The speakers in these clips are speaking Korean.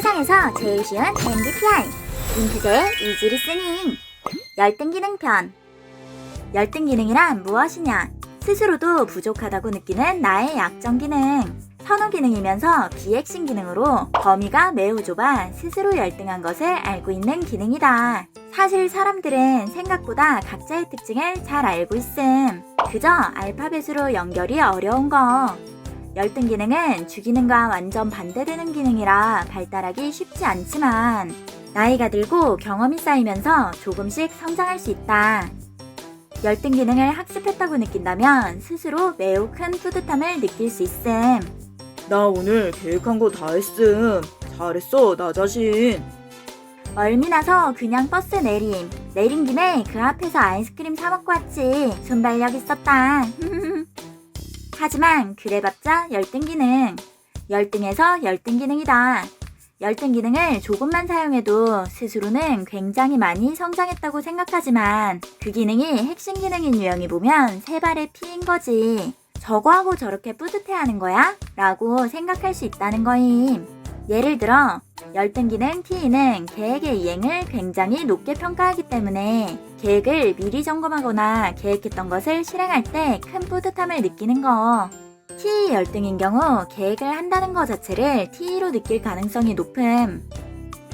세상에서 제일 쉬운 MBTI 링크제의 이지 리스닝 열등 기능 편. 열등 기능이란 무엇이냐? 스스로도 부족하다고 느끼는 나의 약점 기능. 선호 기능이면서 비핵심 기능으로 범위가 매우 좁아 스스로 열등한 것을 알고 있는 기능이다. 사실 사람들은 생각보다 각자의 특징을 잘 알고 있음. 그저 알파벳으로 연결이 어려운 거. 열등 기능은 주기능과 완전 반대되는 기능이라 발달하기 쉽지 않지만 나이가 들고 경험이 쌓이면서 조금씩 성장할 수 있다. 열등 기능을 학습했다고 느낀다면 스스로 매우 큰 뿌듯함을 느낄 수 있음. 나 오늘 계획한 거 다 했음. 잘했어, 나 자신. 얼미 나서 그냥 버스 내린 김에 그 앞에서 아이스크림 사 먹고 왔지. 순발력 있었다. 하지만 그래봤자 열등 기능. 열등에서 열등 기능이다. 열등 기능을 조금만 사용해도 스스로는 굉장히 많이 성장했다고 생각하지만 그 기능이 핵심 기능인 유형이 보면 세 발의 피인 거지. 저거 하고 저렇게 뿌듯해하는 거야? 라고 생각할 수 있다는 거임. 예를 들어 열등 기능 T는 계획의 이행을 굉장히 높게 평가하기 때문에 계획을 미리 점검하거나 계획했던 것을 실행할 때 큰 뿌듯함을 느끼는 거. T 열등인 경우 계획을 한다는 것 자체를 T로 느낄 가능성이 높음.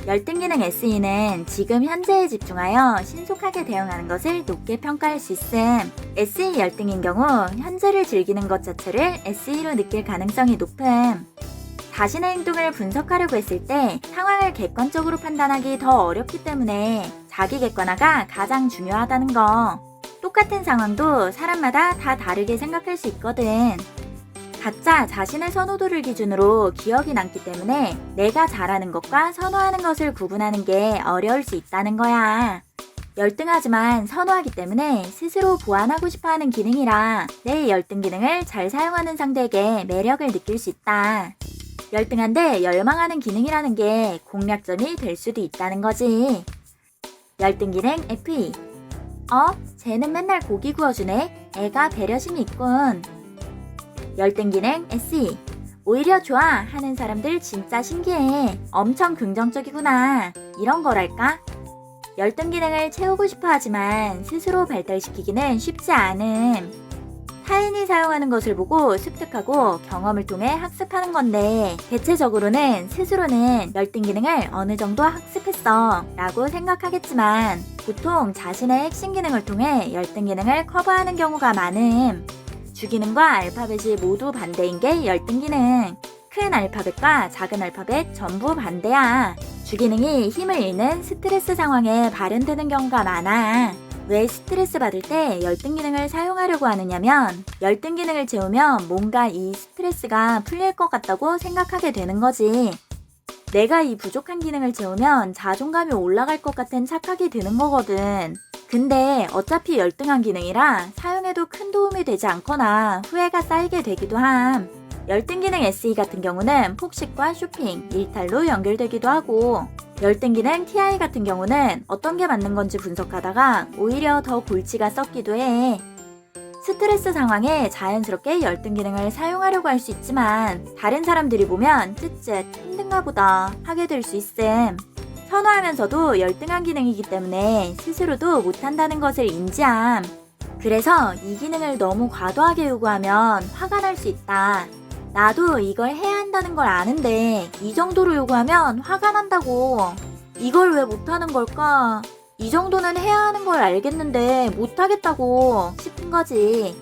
열등 기능 SE는 지금 현재에 집중하여 신속하게 대응하는 것을 높게 평가할 수 있음. SE 열등인 경우 현재를 즐기는 것 자체를 SE로 느낄 가능성이 높음. 자신의 행동을 분석하려고 했을 때 상황을 객관적으로 판단하기 더 어렵기 때문에 자기 객관화가 가장 중요하다는 거. 똑같은 상황도 사람마다 다 다르게 생각할 수 있거든. 각자 자신의 선호도를 기준으로 기억이 남기 때문에 내가 잘하는 것과 선호하는 것을 구분하는 게 어려울 수 있다는 거야. 열등하지만 선호하기 때문에 스스로 보완하고 싶어하는 기능이라 내 열등 기능을 잘 사용하는 상대에게 매력을 느낄 수 있다. 열등한데 열망하는 기능이라는 게 공략점이 될 수도 있다는 거지. 열등 기능 FE. 쟤는 맨날 고기 구워주네. 애가 배려심이 있군. 열등 기능 SE. 오히려 좋아 하는 사람들 진짜 신기해. 엄청 긍정적이구나. 이런 거랄까? 열등 기능을 채우고 싶어 하지만 스스로 발달시키기는 쉽지 않음. 타인이 사용하는 것을 보고 습득하고 경험을 통해 학습하는 건데 대체적으로는 스스로는 열등 기능을 어느 정도 학습했어 라고 생각하겠지만 보통 자신의 핵심 기능을 통해 열등 기능을 커버하는 경우가 많음. 주기능과 알파벳이 모두 반대인 게 열등 기능. 큰 알파벳과 작은 알파벳 전부 반대야. 주기능이 힘을 잃는 스트레스 상황에 발현되는 경우가 많아. 왜 스트레스 받을 때 열등 기능을 사용하려고 하느냐면 열등 기능을 채우면 뭔가 이 스트레스가 풀릴 것 같다고 생각하게 되는 거지. 내가 이 부족한 기능을 채우면 자존감이 올라갈 것 같은 착각이 드는 거거든. 근데 어차피 열등한 기능이라 사용해도 큰 도움이 되지 않거나 후회가 쌓이게 되기도 함. 열등 기능 SE 같은 경우는 폭식과 쇼핑, 일탈로 연결되기도 하고 열등 기능 TI 같은 경우는 어떤 게 맞는 건지 분석하다가 오히려 더 골치가 썩기도 해. 스트레스 상황에 자연스럽게 열등 기능을 사용하려고 할 수 있지만 다른 사람들이 보면 쯧쯧 힘든가 보다 하게 될 수 있음. 선호하면서도 열등한 기능이기 때문에 스스로도 못한다는 것을 인지함. 그래서 이 기능을 너무 과도하게 요구하면 화가 날 수 있다. 나도 이걸 해야 한다는 걸 아는데 이 정도로 요구하면 화가 난다고. 이걸 왜 못하는 걸까? 이 정도는 해야 하는 걸 알겠는데 못하겠다고 싶은 거지.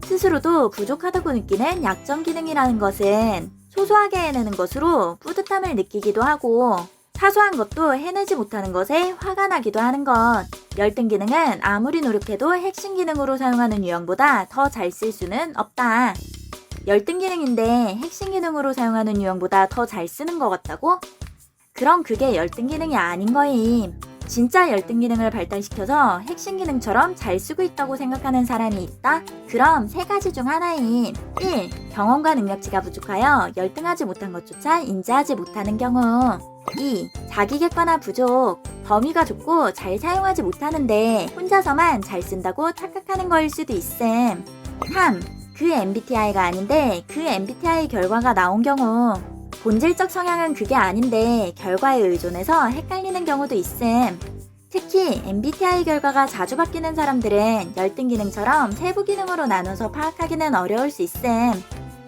스스로도 부족하다고 느끼는 약점 기능이라는 것은 소소하게 해내는 것으로 뿌듯함을 느끼기도 하고 사소한 것도 해내지 못하는 것에 화가 나기도 하는 것. 열등 기능은 아무리 노력해도 핵심 기능으로 사용하는 유형보다 더 잘 쓸 수는 없다. 열등 기능인데 핵심 기능으로 사용하는 유형보다 더 잘 쓰는 것 같다고? 그럼 그게 열등 기능이 아닌 거임. 진짜 열등 기능을 발달시켜서 핵심 기능처럼 잘 쓰고 있다고 생각하는 사람이 있다? 그럼 세 가지 중 하나임. 1. 경험과 능력치가 부족하여 열등하지 못한 것조차 인지하지 못하는 경우. 2. 자기 객관화 부족. 범위가 좁고 잘 사용하지 못하는데 혼자서만 잘 쓴다고 착각하는 거일 수도 있음. 3. 그 MBTI가 아닌데 그 MBTI 결과가 나온 경우. 본질적 성향은 그게 아닌데 결과에 의존해서 헷갈리는 경우도 있음. 특히 MBTI 결과가 자주 바뀌는 사람들은 열등 기능처럼 세부 기능으로 나눠서 파악하기는 어려울 수 있음.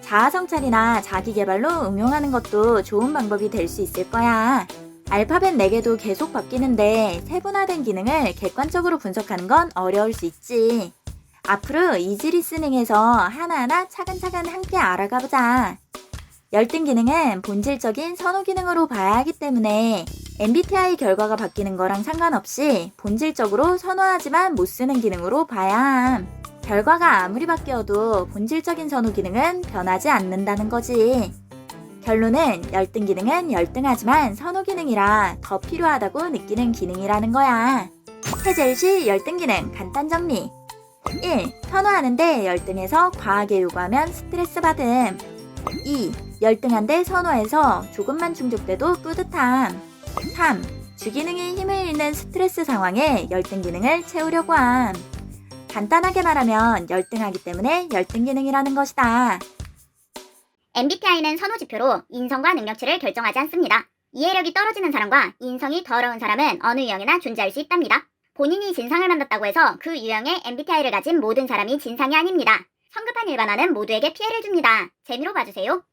자아 성찰이나 자기 개발로 응용하는 것도 좋은 방법이 될 수 있을 거야. 알파벳 4개도 계속 바뀌는데 세분화된 기능을 객관적으로 분석하는 건 어려울 수 있지. 앞으로 이지 리스닝에서 하나하나 차근차근 함께 알아가 보자. 열등 기능은 본질적인 선호 기능으로 봐야 하기 때문에 MBTI 결과가 바뀌는 거랑 상관없이 본질적으로 선호하지만 못 쓰는 기능으로 봐야 함. 결과가 아무리 바뀌어도 본질적인 선호 기능은 변하지 않는다는 거지. 결론은 열등 기능은 열등하지만 선호 기능이라 더 필요하다고 느끼는 기능이라는 거야. 해젤시 열등 기능 간단 정리. 1. 선호하는데 열등해서 과하게 요구하면 스트레스 받음. 2. 열등한데 선호해서 조금만 충족돼도 뿌듯함. 3. 주기능이 힘을 잃는 스트레스 상황에 열등 기능을 채우려고 함. 간단하게 말하면 열등하기 때문에 열등 기능이라는 것이다. MBTI는 선호 지표로 인성과 능력치를 결정하지 않습니다. 이해력이 떨어지는 사람과 인성이 더러운 사람은 어느 유형이나 존재할 수 있답니다. 본인이 진상을 만났다고 해서 그 유형의 MBTI를 가진 모든 사람이 진상이 아닙니다. 성급한 일반화는 모두에게 피해를 줍니다. 재미로 봐주세요.